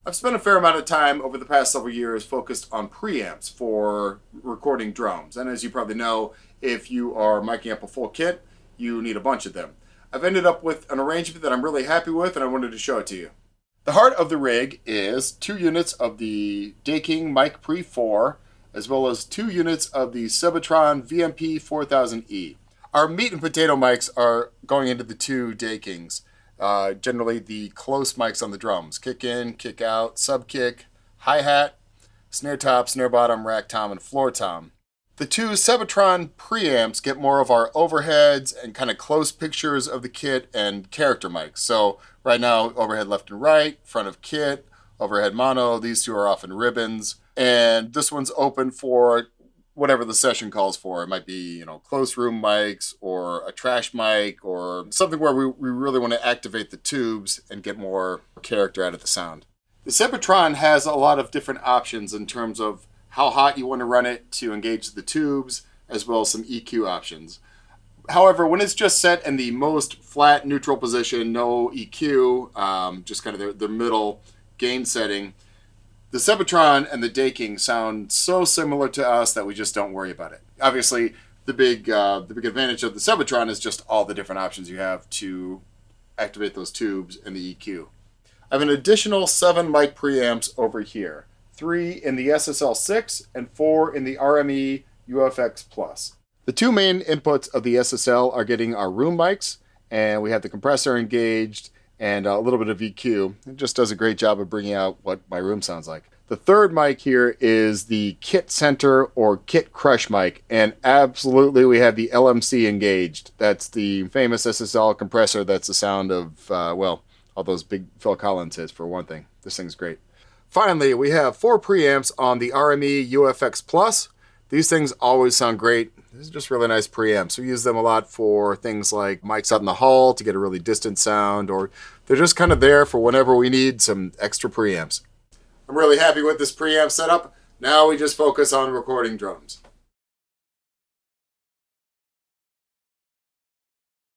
I've spent a fair amount of time over the past several years focused on preamps for recording drums. And as you probably know, if you are miking up a full kit, you need a bunch of them. I've ended up with an arrangement that I'm really happy with, and I wanted to show it to you. The heart of the rig is 2 units of the Daking Mic Pre 4, as well as 2 units of the Sebitron VMP 4000E. Our meat and potato mics are going into the 2 Dakings. Generally the close mics on the drums. Kick in, kick out, sub kick, hi-hat, snare top, snare bottom, rack tom, and floor tom. The 2 Sebitron preamps get more of our overheads and kind of close pictures of the kit and character mics. So right now, overhead left and right, front of kit, overhead mono. These 2 are often ribbons. And this one's open for whatever the session calls for. It might be, close room mics or a trash mic or something where we really want to activate the tubes and get more character out of the sound. The Sebitron has a lot of different options in terms of how hot you want to run it to engage the tubes, as well as some EQ options. However, when it's just set in the most flat neutral position, no EQ, just kind of the middle gain setting, the Sebitron and the Daking sound so similar to us that we just don't worry about it. Obviously, the big advantage of the Sebitron is just all the different options you have to activate those tubes and the EQ. I have an additional 7 mic preamps over here. 3 in the SSL6 and 4 in the RME UFX Plus. The 2 main inputs of the SSL are getting our room mics, and we have the compressor engaged and a little bit of EQ. It just does a great job of bringing out what my room sounds like. The 3rd mic here is the kit center or kit crush mic, and absolutely we have the LMC engaged. That's the famous SSL compressor that's the sound of, all those big Phil Collins hits for one thing. This thing's great. Finally, we have 4 preamps on the RME UFX Plus. These things always sound great. These are just really nice preamps. We use them a lot for things like mics out in the hall to get a really distant sound, or they're just kind of there for whenever we need some extra preamps. I'm really happy with this preamp setup. Now we just focus on recording drums.